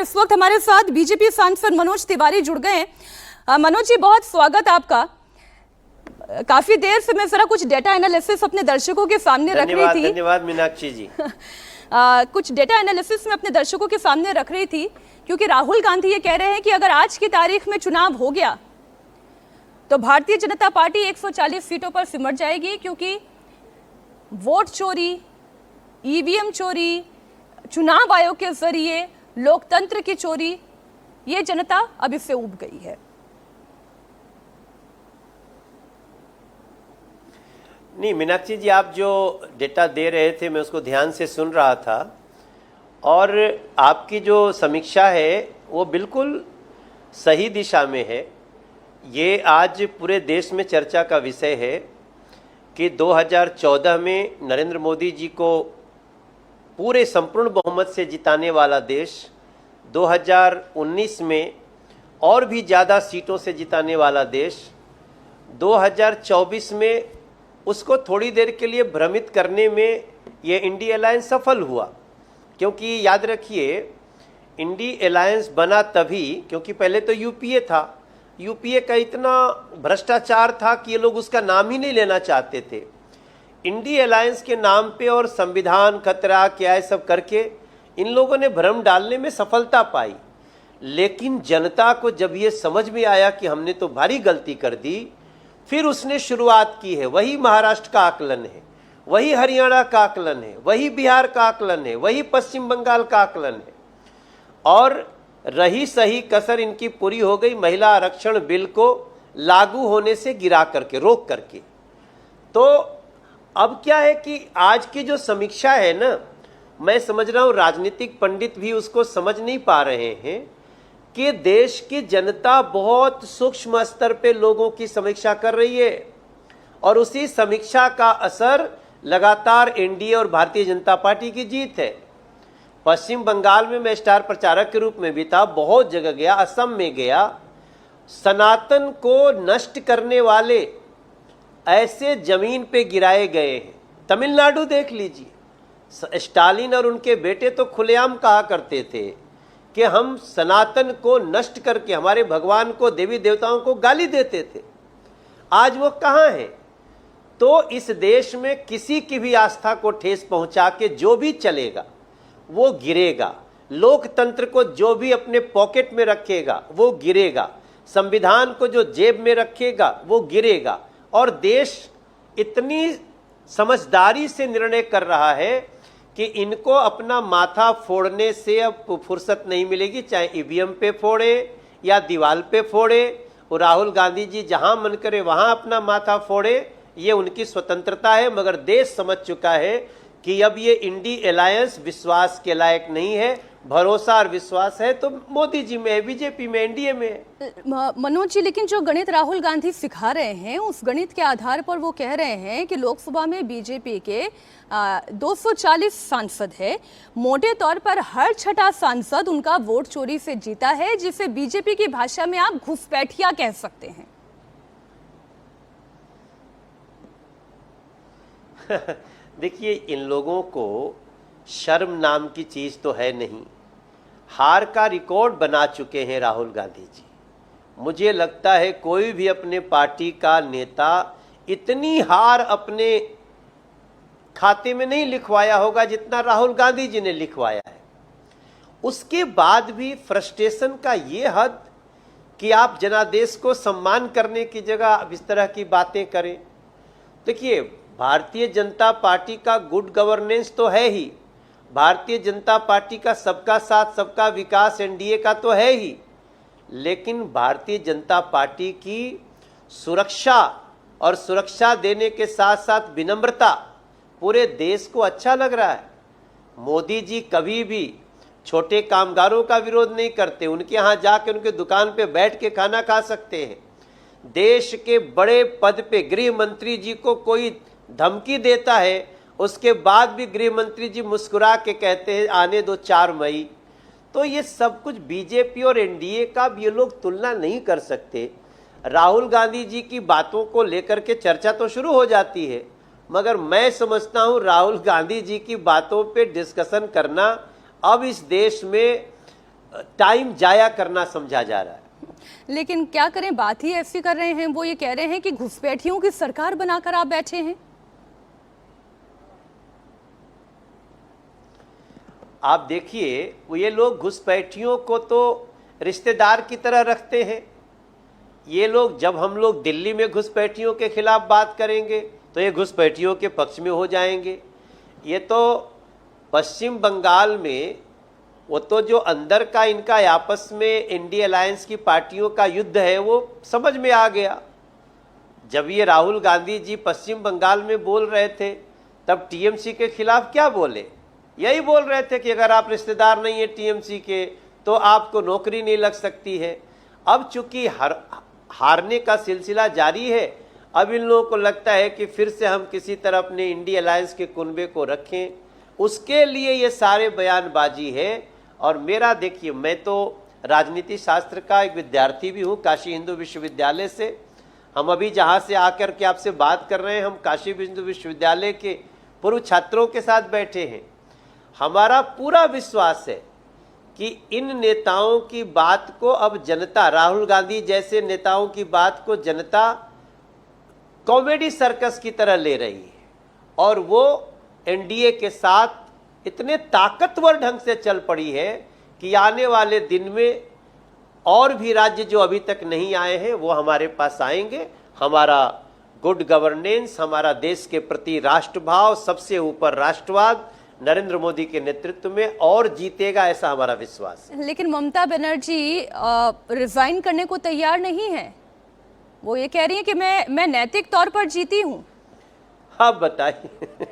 इस वक्त हमारे साथ बीजेपी सांसद मनोज तिवारी जुड़ गए हैं। मनोज जी, बहुत स्वागत आपका। काफी देर से मैं जरा कुछ डेटा एनालिसिस अपने दर्शकों के सामने रख रही थी। धन्यवाद मीनाक्षी जी। कुछ डेटा एनालिसिस में अपने दर्शकों के सामने रख रही थी, क्योंकि राहुल गांधी ये कह रहे हैं कि अगर आज की तारीख में चुनाव हो गया तो भारतीय जनता पार्टी 140 सीटों पर सिमट जाएगी, क्योंकि वोट चोरी, ईवीएम चोरी, चुनाव आयोग के जरिए लोकतंत्र की चोरी, ये जनता अब इससे ऊब गई है। नहीं मीनाक्षी जी, आप जो डेटा दे रहे थे मैं उसको ध्यान से सुन रहा था, और आपकी जो समीक्षा है वो बिल्कुल सही दिशा में है। ये आज पूरे देश में चर्चा का विषय है कि 2014 में नरेंद्र मोदी जी को पूरे संपूर्ण बहुमत से जिताने वाला देश 2019 में और भी ज़्यादा सीटों से जिताने वाला देश 2024 में उसको थोड़ी देर के लिए भ्रमित करने में ये इंडी अलायंस सफल हुआ। क्योंकि याद रखिए, इंडी अलायंस बना तभी क्योंकि पहले तो यूपीए था। यूपीए का इतना भ्रष्टाचार था कि ये लोग उसका नाम ही नहीं लेना चाहते थे। इंडी अलायंस के नाम पे और संविधान खतरा क्या है सब करके इन लोगों ने भ्रम डालने में सफलता पाई। लेकिन जनता को जब ये समझ में आया कि हमने तो भारी गलती कर दी, फिर उसने शुरुआत की है। वही महाराष्ट्र का आकलन है, वही हरियाणा का आकलन है, वही बिहार का आकलन है, वही पश्चिम बंगाल का आकलन है। और रही सही कसर इनकी पूरी हो गई महिला आरक्षण बिल को लागू होने से गिरा करके, रोक करके। तो अब क्या है कि आज की जो समीक्षा है ना, मैं समझ रहा हूं राजनीतिक पंडित भी उसको समझ नहीं पा रहे हैं कि देश की जनता बहुत सूक्ष्म स्तर पे लोगों की समीक्षा कर रही है, और उसी समीक्षा का असर लगातार एनडीए और भारतीय जनता पार्टी की जीत है। पश्चिम बंगाल में मैं स्टार प्रचारक के रूप में भी था, बहुत जगह गया, असम में गया। सनातन को नष्ट करने वाले ऐसे जमीन पे गिराए गए हैं। तमिलनाडु देख लीजिए, स्टालिन और उनके बेटे तो खुलेआम कहा करते थे कि हम सनातन को नष्ट करके हमारे भगवान को, देवी देवताओं को गाली देते थे। आज वो कहाँ हैं? तो इस देश में किसी की भी आस्था को ठेस पहुंचा के जो भी चलेगा वो गिरेगा। लोकतंत्र को जो भी अपने पॉकेट में रखेगा वो गिरेगा। संविधान को जो जेब में रखेगा वो गिरेगा। और देश इतनी समझदारी से निर्णय कर रहा है कि इनको अपना माथा फोड़ने से अब फुर्सत नहीं मिलेगी, चाहे ईवीएम पे फोड़े या दीवार पे फोड़े। और राहुल गांधी जी जहां मन करे वहां अपना माथा फोड़े, ये उनकी स्वतंत्रता है। मगर देश समझ चुका है कि अब ये इंडी अलायंस विश्वास के लायक नहीं है। भरोसा और विश्वास है तो मोदी जी में है, बीजेपी में, एनडीए में है। मनोज जी, लेकिन जो गणित राहुल गांधी सिखा रहे हैं उस गणित के आधार पर वो कह रहे हैं कि लोकसभा में बीजेपी के 240 सांसद है। मोटे तौर पर हर छठा सांसद उनका वोट चोरी से जीता है, जिसे बीजेपी की भाषा में आप घुसपैठिया कह सकते हैं। देखिए, इन लोगों को शर्म नाम की चीज तो है नहीं। हार का रिकॉर्ड बना चुके हैं राहुल गांधी जी। मुझे लगता है कोई भी अपने पार्टी का नेता इतनी हार अपने खाते में नहीं लिखवाया होगा जितना राहुल गांधी जी ने लिखवाया है। उसके बाद भी फ्रस्ट्रेशन का ये हद कि आप जनादेश को सम्मान करने की जगह अब इस तरह की बातें करें। देखिए, भारतीय जनता पार्टी का गुड गवर्नेंस तो है ही, भारतीय जनता पार्टी का सबका साथ सबका विकास एनडीए का तो है ही, लेकिन भारतीय जनता पार्टी की सुरक्षा और सुरक्षा देने के साथ साथ विनम्रता पूरे देश को अच्छा लग रहा है। मोदी जी कभी भी छोटे कामगारों का विरोध नहीं करते, उनके यहाँ जाके उनके दुकान पे बैठ के खाना खा सकते हैं। देश के बड़े पद पे गृह मंत्री जी को कोई धमकी देता है, उसके बाद भी गृह मंत्री जी मुस्कुरा के कहते हैं आने दो 4 मई। तो ये सब कुछ बीजेपी और एनडीए का ये लोग तुलना नहीं कर सकते। राहुल गांधी जी की बातों को लेकर के चर्चा तो शुरू हो जाती है, मगर मैं समझता हूं राहुल गांधी जी की बातों पे डिस्कशन करना अब इस देश में टाइम जाया करना समझा जा रहा है। लेकिन क्या करें, बात ही ऐसी कर रहे हैं, वो ये कह रहे हैं कि घुसपैठियों की सरकार बनाकर आप बैठे हैं। आप देखिए, वो ये लोग घुसपैठियों को तो रिश्तेदार की तरह रखते हैं। ये लोग, जब हम लोग दिल्ली में घुसपैठियों के खिलाफ बात करेंगे तो ये घुसपैठियों के पक्ष में हो जाएंगे। ये तो पश्चिम बंगाल में वो तो जो अंदर का इनका आपस में इंडिया अलायंस की पार्टियों का युद्ध है वो समझ में आ गया। जब ये राहुल गांधी जी पश्चिम बंगाल में बोल रहे थे तब टीएमसी के खिलाफ क्या बोले? यही बोल रहे थे कि अगर आप रिश्तेदार नहीं है टीएमसी के तो आपको नौकरी नहीं लग सकती है। अब चूंकि हारने का सिलसिला जारी है, अब इन लोगों को लगता है कि फिर से हम किसी तरह अपने इंडिया अलायंस के कुनबे को रखें, उसके लिए ये सारे बयानबाजी है। और मेरा देखिए, मैं तो राजनीति शास्त्र का एक विद्यार्थी भी हूँ काशी हिंदू विश्वविद्यालय से। हम अभी जहाँ से आकर के आपसे बात कर रहे हैं, हम काशी हिंदू विश्वविद्यालय के पूर्व छात्रों के साथ बैठे हैं। हमारा पूरा विश्वास है कि इन नेताओं की बात को अब जनता, राहुल गांधी जैसे नेताओं की बात को जनता कॉमेडी सर्कस की तरह ले रही है और वो एनडीए के साथ इतने ताकतवर ढंग से चल पड़ी है कि आने वाले दिन में और भी राज्य जो अभी तक नहीं आए हैं वो हमारे पास आएंगे। हमारा गुड गवर्नेंस, हमारा देश के प्रति राष्ट्रभाव, सबसे ऊपर राष्ट्रवाद नरेंद्र मोदी के नेतृत्व में और जीतेगा, ऐसा हमारा विश्वास है। लेकिन ममता बनर्जी रिजाइन करने को तैयार नहीं है। वो ये कह रही है कि मैं नैतिक तौर पर जीती हूं। आप बताइए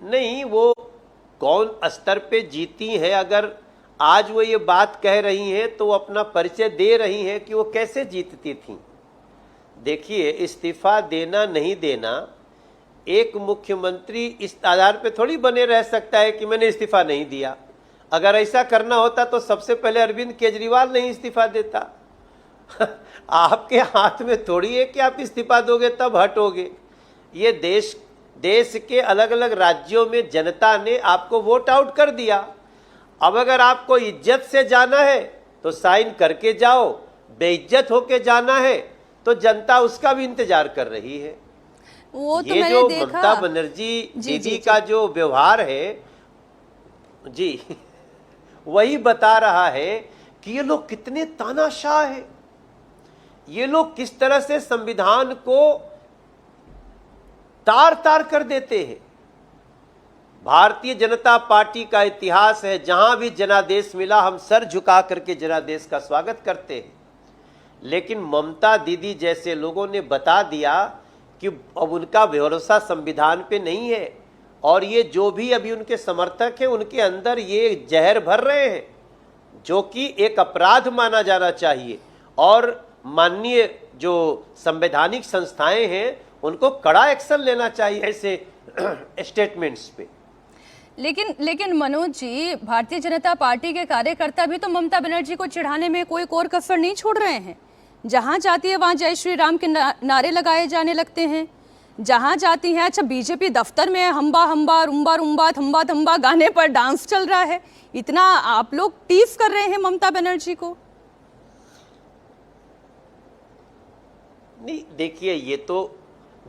नहीं, वो कौन स्तर पे जीती है? अगर आज वो ये बात कह रही हैं तो वो अपना परिचय दे रही हैं कि वो कैसे जीतती थी। देखिए, इस्तीफा देना नहीं देना, एक मुख्यमंत्री इस आधार पे थोड़ी बने रह सकता है कि मैंने इस्तीफा नहीं दिया। अगर ऐसा करना होता तो सबसे पहले अरविंद केजरीवाल नहीं इस्तीफा देता। आपके हाथ में थोड़ी है कि आप इस्तीफा दोगे तब हटोगे। ये देश के अलग अलग राज्यों में जनता ने आपको वोट आउट कर दिया। अब अगर आपको इज्जत से जाना है तो साइन करके जाओ, बेइज्जत होके जाना है तो जनता उसका भी इंतजार कर रही है। वो तो ये मैंने जो देखा। ममता बनर्जी दीदी का जो व्यवहार है जी, वही बता रहा है कि ये लोग कितने तानाशाह हैं। ये लोग किस तरह से संविधान को तार तार कर देते हैं। भारतीय जनता पार्टी का इतिहास है, जहां भी जनादेश मिला हम सर झुका करके जनादेश का स्वागत करते हैं। लेकिन ममता दीदी जैसे लोगों ने बता दिया कि अब उनका भरोसा संविधान पे नहीं है और ये जो भी अभी उनके समर्थक हैं उनके अंदर ये जहर भर रहे हैं, जो कि एक अपराध माना जाना चाहिए और माननीय जो संवैधानिक संस्थाएं हैं उनको कड़ा एक्शन लेना चाहिए ऐसे स्टेटमेंट्स पे। लेकिन मनोज जी, भारतीय जनता पार्टी के कार्यकर्ता भी तो ममता बनर्जी को चिढ़ाने में कोई कोर कसर नहीं छोड़ रहे हैं। जहां जाती है वहां जय श्री राम के नारे लगाए जाने लगते हैं। जहां जाती हैं, अच्छा बीजेपी दफ्तर में हम्बा हम्बा रुम्बा रुम्बा थम्बा थम्बा गाने पर डांस चल रहा है। इतना आप लोग टीस कर रहे हैं ममता बनर्जी को। नहीं, देखिए, ये तो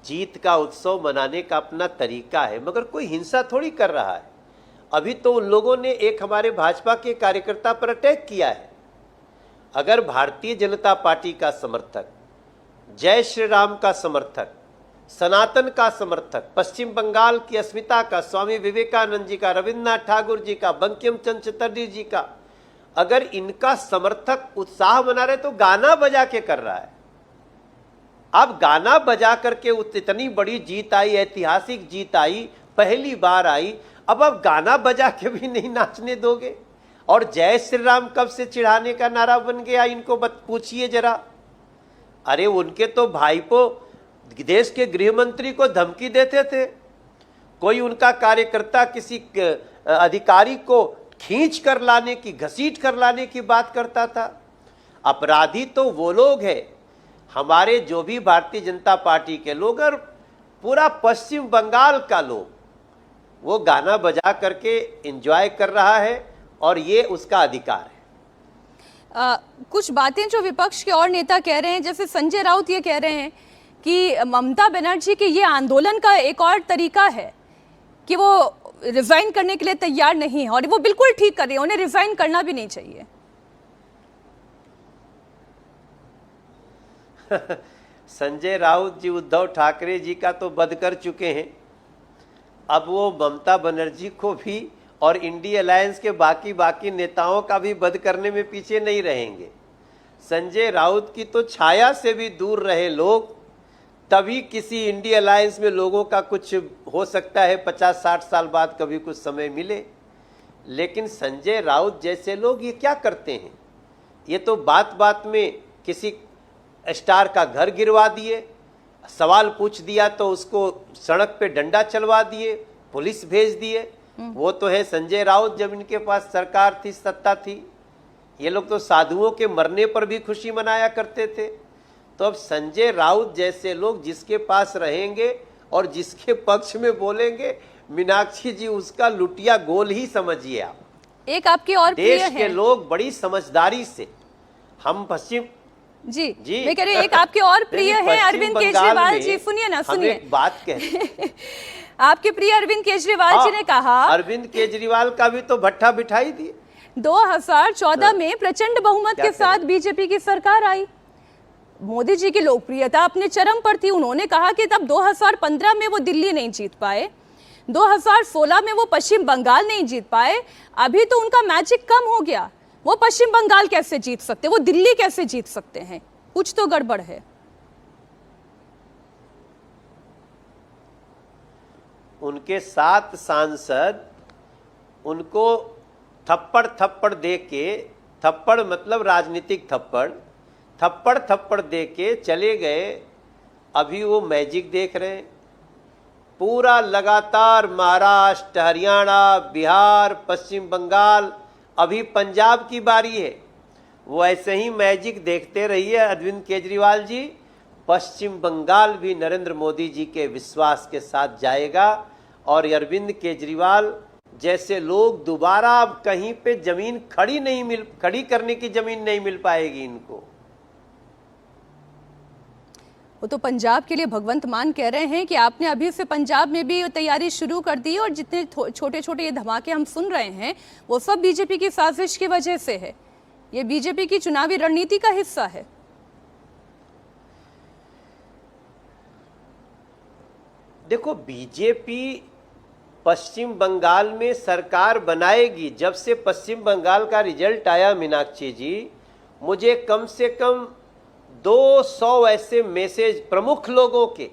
जीत का उत्सव मनाने का अपना तरीका है, मगर कोई हिंसा थोड़ी कर रहा है। अभी तो उन लोगों ने एक हमारे भाजपा के कार्यकर्ता पर अटैक किया है। अगर भारतीय जनता पार्टी का समर्थक, जय श्री राम का समर्थक, सनातन का समर्थक, पश्चिम बंगाल की अस्मिता का, स्वामी विवेकानंद जी का, रविन्द्रनाथ ठाकुर जी का, बंकिम चंद्र चटर्जी जी का, अगर इनका समर्थक उत्साह मना रहे तो गाना बजा के कर रहा है। अब गाना बजा करके इतनी बड़ी जीत आई, ऐतिहासिक जीत आई, पहली बार आई, अब आप गाना बजा के भी नहीं नाचने दोगे? और जय श्री राम कब से चिढ़ाने का नारा बन गया, इनको पूछिए जरा। अरे उनके तो भाईपो देश के गृह मंत्री को धमकी देते थे। कोई उनका कार्यकर्ता किसी अधिकारी को खींच कर लाने की, घसीट कर लाने की बात करता था। अपराधी तो वो लोग हैं, हमारे जो भी भारतीय जनता पार्टी के लोग और पूरा पश्चिम बंगाल का लोग, वो गाना बजा करके एंजॉय कर रहा है और ये उसका अधिकार है। कुछ बातें जो विपक्ष के और नेता कह रहे हैं, जैसे संजय राउत ये कह रहे हैं कि ममता बनर्जी के ये आंदोलन का एक और तरीका है कि वो रिजाइन करने के लिए तैयार नहीं है, और वो बिल्कुल ठीक कर रही है, उन्हें रिजाइन करना भी नहीं चाहिए। संजय राउत जी उद्धव ठाकरे जी का तो वध कर चुके हैं, अब वो ममता बनर्जी को भी और इंडी अलायंस के बाकी नेताओं का भी वध करने में पीछे नहीं रहेंगे। संजय राउत की तो छाया से भी दूर रहे लोग, तभी किसी इंडी अलायंस में लोगों का कुछ हो सकता है, 50-60 साल बाद कभी कुछ समय मिले। लेकिन संजय राउत जैसे लोग ये क्या करते हैं? ये तो बात बात में किसी स्टार का घर गिरवा दिए, सवाल पूछ दिया तो उसको सड़क पे डंडा चलवा दिए, पुलिस भेज दिए। वो तो है संजय राउत जब इनके पास सरकार थी, सत्ता थी। ये लोग तो साधुओं के मरने पर भी खुशी मनाया करते थे। तो अब संजय राउत जैसे लोग जिसके पास रहेंगे और जिसके पक्ष में बोलेंगे, मीनाक्षी जी उसका लुटिया गोल ही समझिए आप। एक आपकी और देश के लोग बड़ी समझदारी से, हम पश्चिम जी मैं कह रही, एक आपके और प्रिय है अरविंद केजरीवाल जी। सुनिए ना, सुनिए बात कह आपके प्रिय अरविंद केजरीवाल जी ने कहा, अरविंद केजरीवाल का भी तो भट्ठा बिठाई दिए। 2014 में प्रचंड बहुमत के साथ बीजेपी की सरकार आई, मोदी जी की लोकप्रियता अपने चरम पर थी। उन्होंने कहा कि तब 2015 में वो दिल्ली नहीं जीत पाए, 2016 में वो पश्चिम बंगाल नहीं जीत पाए, अभी तो उनका मैजिक कम हो गया। वो पश्चिम बंगाल कैसे जीत सकते, वो दिल्ली कैसे जीत सकते हैं? कुछ तो गड़बड़ है। उनके 7 सांसद उनको थप्पड़ दे के, थप्पड़ मतलब राजनीतिक थप्पड़ दे के चले गए। अभी वो मैजिक देख रहे हैं। पूरा लगातार महाराष्ट्र, हरियाणा, बिहार, पश्चिम बंगाल, अभी पंजाब की बारी है। वो ऐसे ही मैजिक देखते रहिए अरविंद केजरीवाल जी। पश्चिम बंगाल भी नरेंद्र मोदी जी के विश्वास के साथ जाएगा और अरविंद केजरीवाल जैसे लोग दोबारा अब कहीं पे जमीन खड़ी करने की जमीन नहीं मिल पाएगी इनको। वो तो पंजाब के लिए भगवंत मान कह रहे हैं कि आपने अभी से पंजाब में भी तैयारी शुरू कर दी, और जितने छोटे छोटे ये धमाके हम सुन रहे हैं वो सब बीजेपी की साजिश की वजह से है। ये बीजेपी की चुनावी रणनीति का हिस्सा है। देखो, बीजेपी पश्चिम बंगाल में सरकार बनाएगी। जब से पश्चिम बंगाल का रिजल्ट आया मीनाक्षी जी, मुझे कम से कम 200 ऐसे मैसेज प्रमुख लोगों के,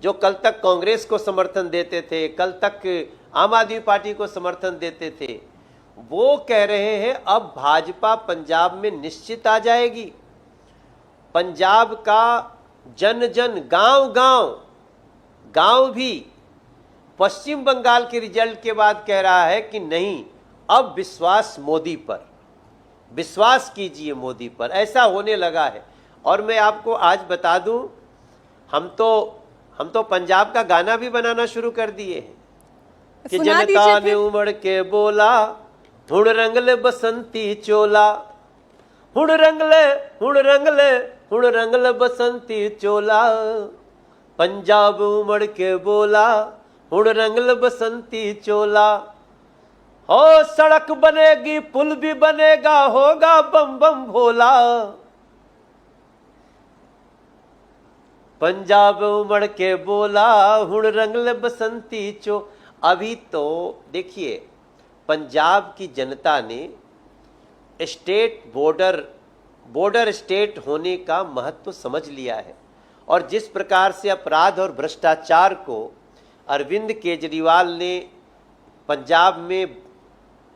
जो कल तक कांग्रेस को समर्थन देते थे, कल तक आम आदमी पार्टी को समर्थन देते थे, वो कह रहे हैं अब भाजपा पंजाब में निश्चित आ जाएगी। पंजाब का जन जन, गांव भी पश्चिम बंगाल के रिजल्ट के बाद कह रहा है कि नहीं, अब विश्वास मोदी पर, विश्वास कीजिए मोदी पर। ऐसा होने लगा है। और मैं आपको आज बता दूं, हम तो पंजाब का गाना भी बनाना शुरू कर दिए हैं कि जनता ने उमड़ के बोला, हुण रंगले बसंती चोला, हुण रंगले बसंती चोला। पंजाब उमड़ के बोला, हुण रंगले बसंती चोला। हो सड़क बनेगी, पुल भी बनेगा, होगा बम बम भोला। पंजाब उमड़ के बोला, हुण रंगले बसंती चो। अभी तो देखिए, पंजाब की जनता ने स्टेट बॉर्डर स्टेट होने का महत्व समझ लिया है। और जिस प्रकार से अपराध और भ्रष्टाचार को अरविंद केजरीवाल ने पंजाब में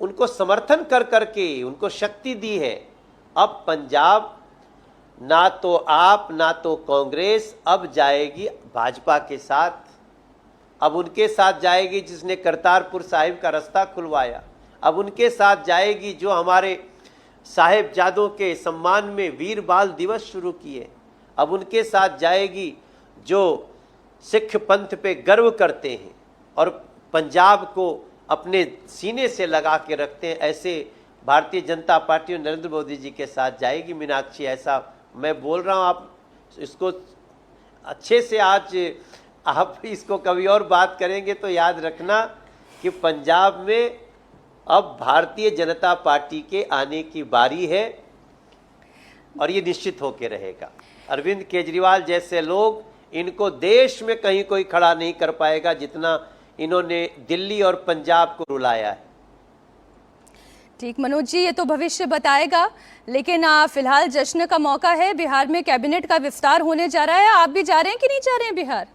उनको समर्थन कर करके उनको शक्ति दी है, अब पंजाब ना तो आप ना तो कांग्रेस अब जाएगी भाजपा के साथ। अब उनके साथ जाएगी जिसने करतारपुर साहिब का रास्ता खुलवाया। अब उनके साथ जाएगी जो हमारे साहिबजादों के सम्मान में वीर बाल दिवस शुरू किए। अब उनके साथ जाएगी जो सिख पंथ पे गर्व करते हैं और पंजाब को अपने सीने से लगा के रखते हैं, ऐसे भारतीय जनता पार्टी और नरेंद्र मोदी जी के साथ जाएगी मीनाक्षी। ऐसा मैं बोल रहा हूँ, आप इसको अच्छे से आज आप इसको कभी और बात करेंगे तो याद रखना कि पंजाब में अब भारतीय जनता पार्टी के आने की बारी है और ये निश्चित होके रहेगा। अरविंद केजरीवाल जैसे लोग, इनको देश में कहीं कोई खड़ा नहीं कर पाएगा जितना इन्होंने दिल्ली और पंजाब को रुलाया है। ठीक मनोज जी, ये तो भविष्य बताएगा, लेकिन फिलहाल जश्न का मौका है। बिहार में कैबिनेट का विस्तार होने जा रहा है, आप भी जा रहे हैं कि नहीं जा रहे हैं बिहार?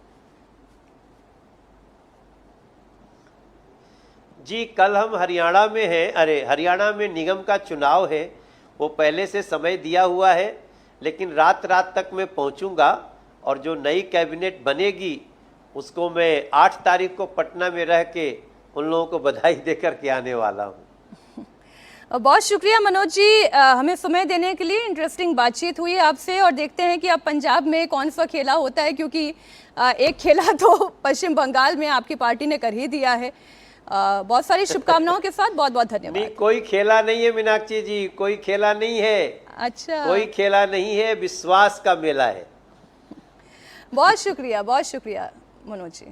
जी, कल हम हरियाणा में हैं। अरे, हरियाणा में निगम का चुनाव है, वो पहले से समय दिया हुआ है, लेकिन रात तक मैं पहुंचूंगा और जो नई कैबिनेट बनेगी उसको मैं 8 तारीख को पटना में रह के उन लोगों को बधाई देकर के आने वाला हूं। बहुत शुक्रिया मनोज जी, हमें समय देने के लिए। इंटरेस्टिंग बातचीत हुई आपसे और देखते हैं कि अब पंजाब में कौन सा खेला होता है, क्योंकि एक खेला तो पश्चिम बंगाल में आपकी पार्टी ने कर ही दिया है। बहुत सारी शुभकामनाओं के साथ बहुत बहुत धन्यवाद। नहीं, कोई खेला नहीं है मीनाक्षी जी, कोई खेला नहीं है। अच्छा, कोई खेला नहीं है, विश्वास का मेला है। बहुत शुक्रिया मनोज जी।